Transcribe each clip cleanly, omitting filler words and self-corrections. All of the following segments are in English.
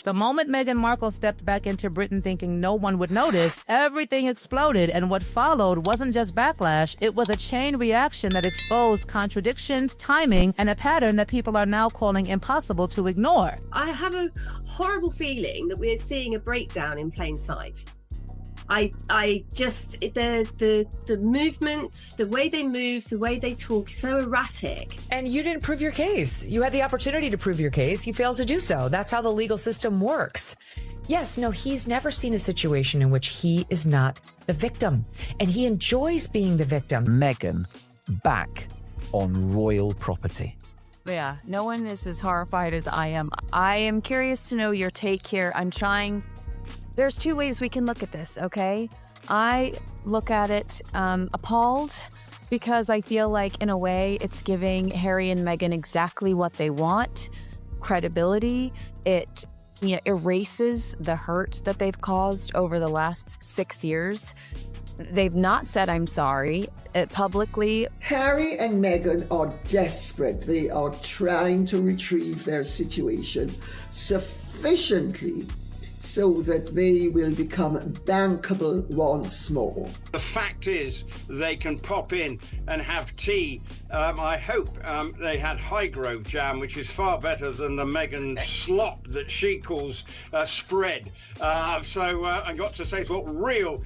The moment Meghan Markle stepped back into Britain thinking no one would notice, everything exploded, and what followed wasn't just backlash, it was a chain reaction that exposed contradictions, timing, and a pattern that people are now calling impossible to ignore. I have a horrible feeling that we're seeing a breakdown in plain sight. I just, the movements, the way they move, the way they talk is so erratic. And you didn't prove your case. You had the opportunity to prove your case. You failed to do so. That's how the legal system works. Yes, no, he's never seen a situation in which he is not the victim, and he enjoys being the victim. Meghan back on royal property. Yeah, no one is as horrified as I am. I am curious to know your take here. There's two ways we can look at this, okay? I look at it appalled, because I feel like, in a way, it's giving Harry and Meghan exactly what they want, credibility. It erases the hurt that they've caused over the last 6 years. They've not said I'm sorry publicly. Harry and Meghan are desperate. They are trying to retrieve their situation sufficiently so that they will become bankable once more. The fact is, they can pop in and have tea. I hope they had Highgrove jam, which is far better than the Meghan slop that she calls spread. I got to taste what real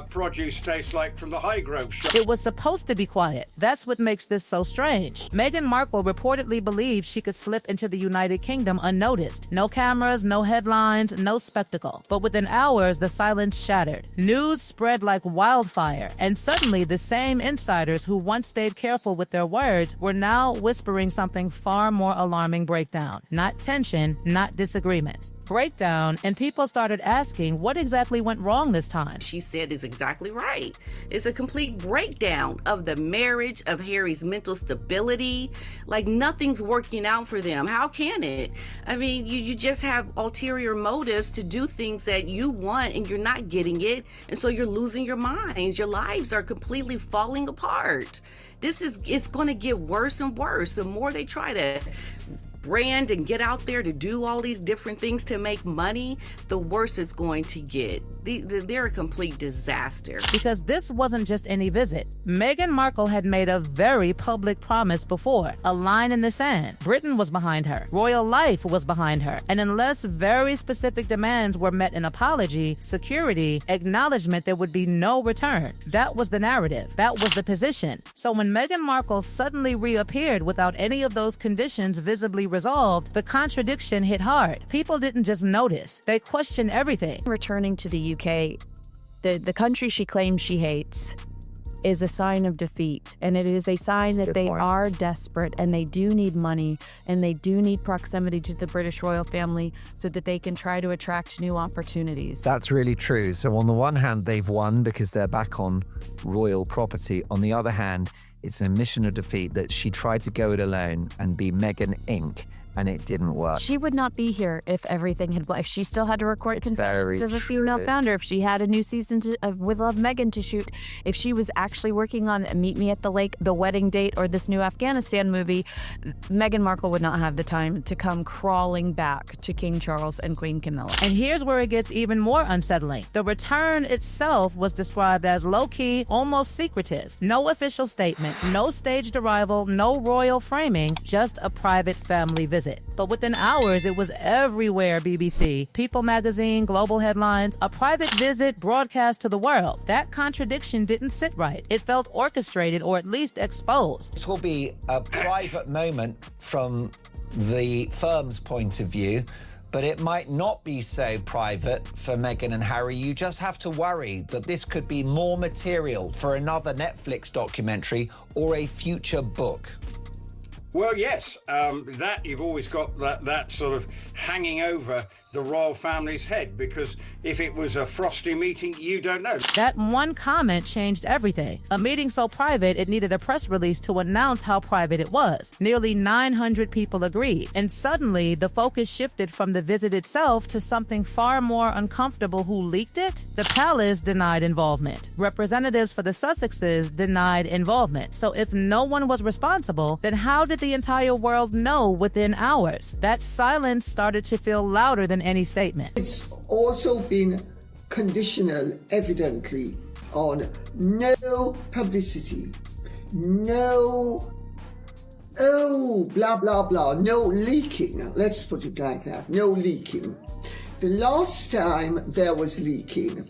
produce tastes like from the Highgrove shop. It was supposed to be quiet. That's what makes this so strange. Meghan Markle reportedly believed she could slip into the United Kingdom unnoticed. No cameras, no headlines, no spectacle. But within hours, the silence shattered. News spread like wildfire, and suddenly the same insiders who once stayed careful with their words were now whispering something far more alarming: breakdown. Not tension, not disagreement. Breakdown, and people started asking what exactly went wrong this time. She said is exactly right. It's a complete breakdown of the marriage, of Harry's mental stability. Like, nothing's working out for them. How can it? I mean, you just have ulterior motives to do things that you want, and you're not getting it, and so you're losing your minds. Your lives are completely falling apart. It's going to get worse and worse. The more they try to brand and get out there to do all these different things to make money, the worse it's going to get. They're a complete disaster. Because this wasn't just any visit. Meghan Markle had made a very public promise before, a line in the sand. Britain was behind her. Royal life was behind her. And unless very specific demands were met in apology, security, acknowledgement, there would be no return. That was the narrative. That was the position. So when Meghan Markle suddenly reappeared without any of those conditions visibly resolved, the contradiction hit hard. People didn't just notice. They questioned everything. Returning to the UK, the country she claims she hates, is a sign of defeat. And it is a sign that they are desperate, and they do need money, and they do need proximity to the British royal family so that they can try to attract new opportunities. That's really true. So on the one hand, they've won because they're back on royal property. On the other hand, it's a mission of defeat that she tried to go it alone and be Meghan Inc., and it didn't work. She would not be here if everything had... If she still had to record Confessions of a Female Founder, if she had a new season of With Love Meghan to shoot, if she was actually working on Meet Me at the Lake, The Wedding Date, or this new Afghanistan movie, Meghan Markle would not have the time to come crawling back to King Charles and Queen Camilla. And here's where it gets even more unsettling. The return itself was described as low-key, almost secretive. No official statement, no staged arrival, no royal framing, just a private family visit. But within hours, it was everywhere. BBC, People magazine, global headlines, a private visit broadcast to the world. That contradiction didn't sit right. It felt orchestrated, or at least exposed. This will be a private moment from the firm's point of view, but it might not be so private for Meghan and Harry. You just have to worry that this could be more material for another Netflix documentary or a future book. Well, yes, that you've always got that sort of hanging over the royal family's head, because if it was a frosty meeting, you don't know. That one comment changed everything. A meeting so private, it needed a press release to announce how private it was. Nearly 900 people agreed. And suddenly, the focus shifted from the visit itself to something far more uncomfortable. Who leaked it? The palace denied involvement. Representatives for the Sussexes denied involvement. So if no one was responsible, then how did the entire world know within hours? That silence started to feel louder than on any statement. It's also been conditional, evidently, on no publicity, no, blah, blah, blah, no leaking. Let's put it like that, no leaking. The last time there was leaking,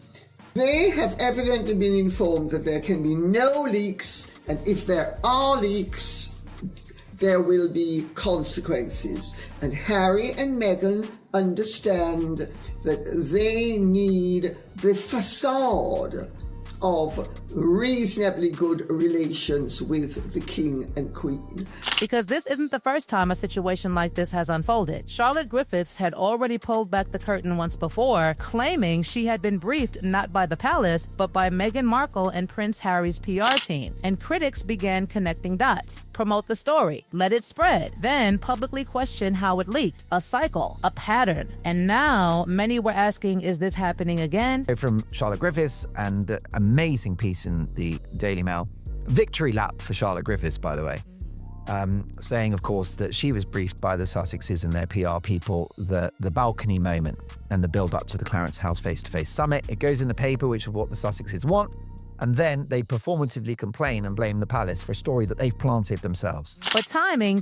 they have evidently been informed that there can be no leaks, and if there are leaks, there will be consequences. And Harry and Meghan understand that they need the facade of reasonably good relations with the King and Queen. Because this isn't the first time a situation like this has unfolded. Charlotte Griffiths had already pulled back the curtain once before, claiming she had been briefed not by the palace, but by Meghan Markle and Prince Harry's PR team. And critics began connecting dots, promote the story, let it spread, then publicly question how it leaked, a cycle, a pattern. And now many were asking, is this happening again? From Charlotte Griffiths, and the amazing piece in the Daily Mail. Victory lap for Charlotte Griffiths, by the way. Saying, of course, that she was briefed by the Sussexes and their PR people, the balcony moment and the build-up to the Clarence House face-to-face summit. It goes in the paper, which is what the Sussexes want. And then they performatively complain and blame the palace for a story that they've planted themselves. But timing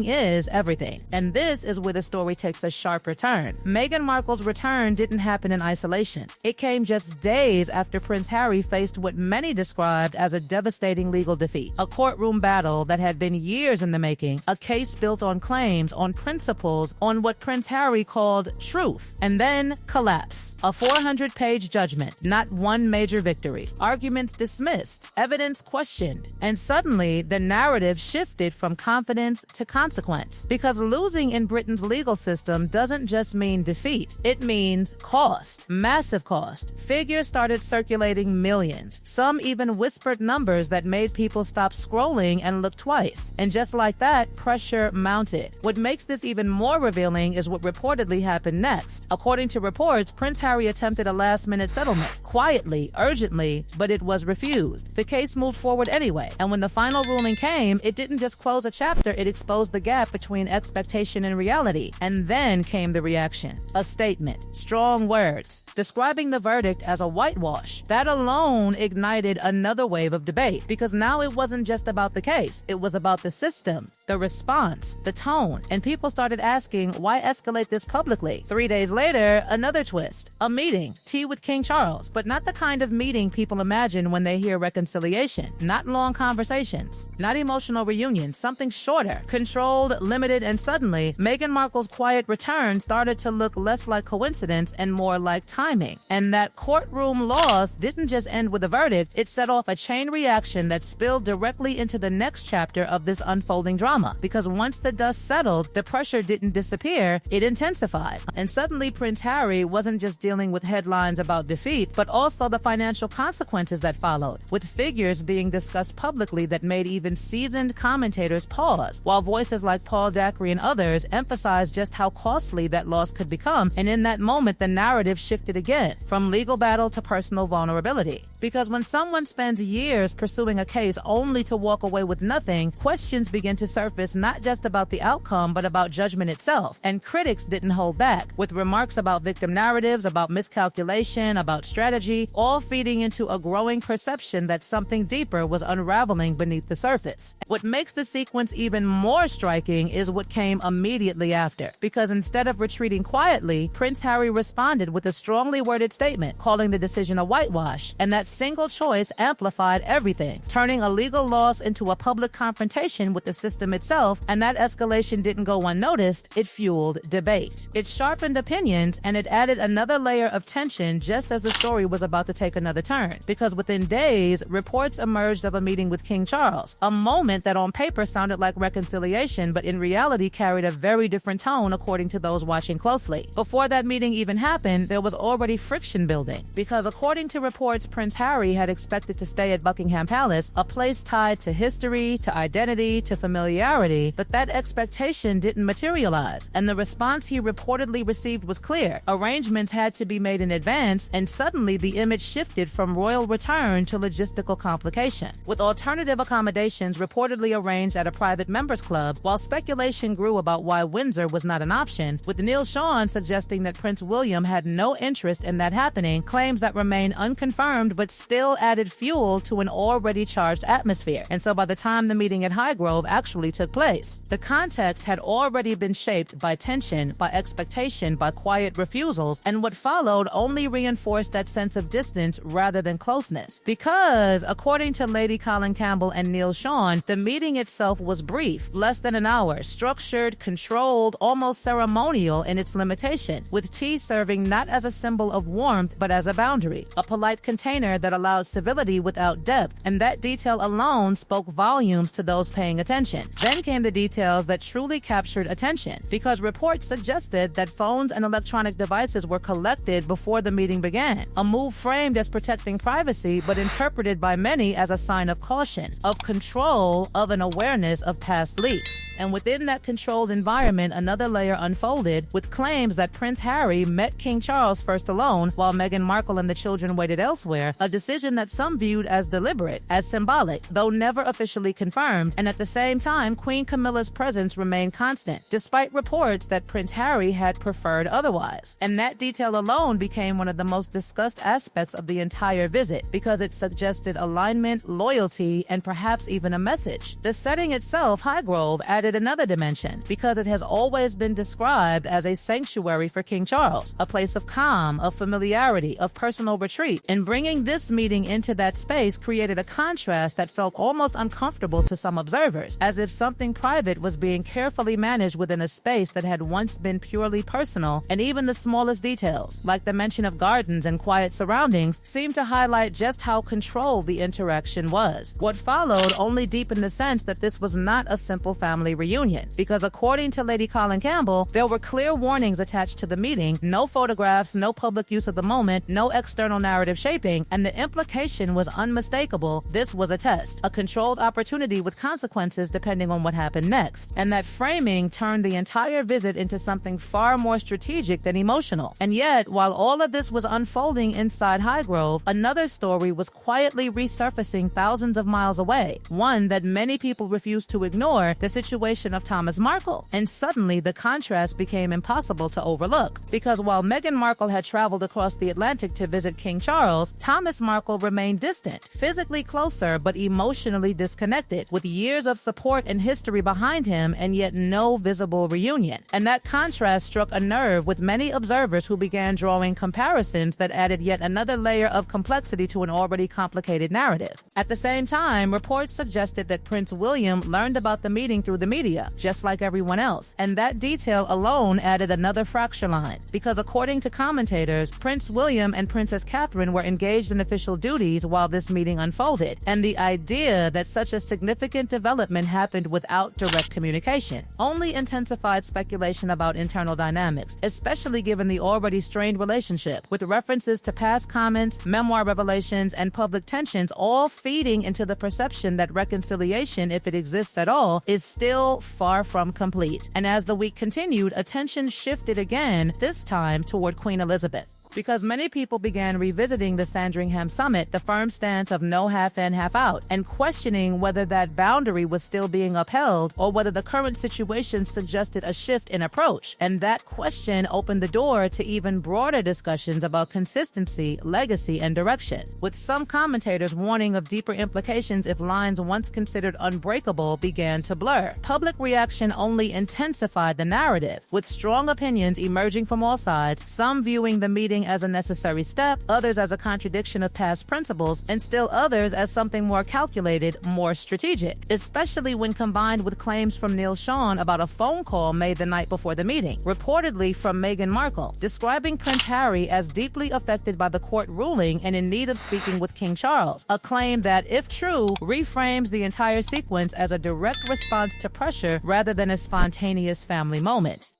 is everything. And this is where the story takes a sharper turn. Meghan Markle's return didn't happen in isolation. It came just days after Prince Harry faced what many described as a devastating legal defeat. A courtroom battle that had been years in the making, a case built on claims, on principles, on what Prince Harry called truth. And then collapse. A 400-page judgment, not one major victory. Arguments dismissed, evidence questioned, and suddenly the narrative shifted from confidence to consequence. Because losing in Britain's legal system doesn't just mean defeat, it means cost, massive cost. Figures started circulating millions, some even whispered numbers that made people stop scrolling and look twice. And just like that, pressure mounted. What makes this even more revealing is what reportedly happened next. According to reports, Prince Harry attempted a last-minute settlement, quietly, urgently, but it was refused. The case moved forward anyway, and when the final ruling came, it didn't just close a chapter, it exposed the gap between expectation and reality. And then came the reaction. A statement, strong words, describing the verdict as a whitewash. That alone ignited another wave of debate, because now it wasn't just about the case, it was about the system, the response, the tone, and people started asking, why escalate this publicly? 3 days later, another twist, a meeting, tea with King Charles, but not the kind of meeting people imagine when they hear reconciliation. Not long conversations, not emotional reunions, something shorter, controlled, limited, and suddenly, Meghan Markle's quiet return started to look less like coincidence and more like timing. And that courtroom loss didn't just end with a verdict, it set off a chain reaction that spilled directly into the next chapter of this unfolding drama. Because once the dust settled, the pressure didn't disappear, it intensified. And suddenly Prince Harry wasn't just dealing with headlines about defeat, but also the financial consequences that followed, with figures being discussed publicly that made even seasoned commentators pause, while voices like Paul Dacre and others emphasized just how costly that loss could become. And in that moment, the narrative shifted again, from legal battle to personal vulnerability. Because when someone spends years pursuing a case only to walk away with nothing, questions begin to surface not just about the outcome, but about judgment itself. And critics didn't hold back, with remarks about victim narratives, about miscalculation, about strategy, all feeding into a growing perception that something deeper was unraveling beneath the surface. What makes the sequence even more striking is what came immediately after. Because instead of retreating quietly, Prince Harry responded with a strongly worded statement, calling the decision a whitewash. And that single choice amplified everything, turning a legal loss into a public confrontation with the system itself. And that escalation didn't go unnoticed, it fueled debate. It sharpened opinions, and it added another layer of tension just as the story was about to take another turn. Because within days, reports emerged of a meeting with King Charles, a moment that on paper sounded like reconciliation, but in reality carried a very different tone according to those watching closely. Before that meeting even happened, there was already friction building, because according to reports, Prince Harry had expected to stay at Buckingham Palace, a place tied to history, to identity, to familiarity, but that expectation didn't materialize, and the response he reportedly received was clear. Arrangements had to be made in advance, and suddenly the image shifted from royal return turned to logistical complication, with alternative accommodations reportedly arranged at a private members club, while speculation grew about why Windsor was not an option, with Neil Sean suggesting that Prince William had no interest in that happening, claims that remain unconfirmed but still added fuel to an already charged atmosphere. And so by the time the meeting at Highgrove actually took place, the context had already been shaped by tension, by expectation, by quiet refusals, and what followed only reinforced that sense of distance rather than closeness. Because, according to Lady Colin Campbell and Neil Sean, the meeting itself was brief, less than an hour, structured, controlled, almost ceremonial in its limitation, with tea serving not as a symbol of warmth but as a boundary, a polite container that allowed civility without depth, and that detail alone spoke volumes to those paying attention. Then came the details that truly captured attention, because reports suggested that phones and electronic devices were collected before the meeting began, a move framed as protecting privacy but interpreted by many as a sign of caution, of control, of an awareness of past leaks. And within that controlled environment, another layer unfolded, with claims that Prince Harry met King Charles first alone, while Meghan Markle and the children waited elsewhere, a decision that some viewed as deliberate, as symbolic, though never officially confirmed, and at the same time, Queen Camilla's presence remained constant, despite reports that Prince Harry had preferred otherwise. And that detail alone became one of the most discussed aspects of the entire visit, because it suggested alignment, loyalty, and perhaps even a message. The setting itself, Highgrove, added another dimension, because it has always been described as a sanctuary for King Charles, a place of calm, of familiarity, of personal retreat. And bringing this meeting into that space created a contrast that felt almost uncomfortable to some observers, as if something private was being carefully managed within a space that had once been purely personal, and even the smallest details, like the mention of gardens and quiet surroundings, seemed to highlight just how controlled the interaction was. What followed only deepened the sense that this was not a simple family reunion, because according to Lady Colin Campbell, there were clear warnings attached to the meeting: no photographs, no public use of the moment, no external narrative shaping, and the implication was unmistakable. This was a test, a controlled opportunity with consequences depending on what happened next. And that framing turned the entire visit into something far more strategic than emotional. And yet, while all of this was unfolding inside Highgrove, another story was quietly resurfacing thousands of miles away, one that many people refused to ignore: the situation of Thomas Markle. And suddenly the contrast became impossible to overlook, because while Meghan Markle had traveled across the Atlantic to visit King Charles, Thomas Markle remained distant, physically closer but emotionally disconnected, with years of support and history behind him and yet no visible reunion. And that contrast struck a nerve with many observers, who began drawing comparisons that added yet another layer of complexity to an already complicated narrative. At the same time, reports suggested that Prince William learned about the meeting through the media, just like everyone else, and that detail alone added another fracture line, because according to commentators, Prince William and Princess Catherine were engaged in official duties while this meeting unfolded, and the idea that such a significant development happened without direct communication only intensified speculation about internal dynamics, especially given the already strained relationship, with references to past comments, memoir revelations, and public tensions all feeding into the perception that reconciliation, if it exists at all, is still far from complete. And as the week continued, attention shifted again, this time toward Queen Elizabeth, because many people began revisiting the Sandringham summit, the firm stance of no half in, half out, and questioning whether that boundary was still being upheld or whether the current situation suggested a shift in approach. And that question opened the door to even broader discussions about consistency, legacy, and direction, with some commentators warning of deeper implications if lines once considered unbreakable began to blur. Public reaction only intensified the narrative, with strong opinions emerging from all sides, some viewing the meeting as a necessary step, others as a contradiction of past principles, and still others as something more calculated, more strategic, especially when combined with claims from Neil Sean about a phone call made the night before the meeting, reportedly from Meghan Markle, describing Prince Harry as deeply affected by the court ruling and in need of speaking with King Charles, a claim that, if true, reframes the entire sequence as a direct response to pressure rather than a spontaneous family moment.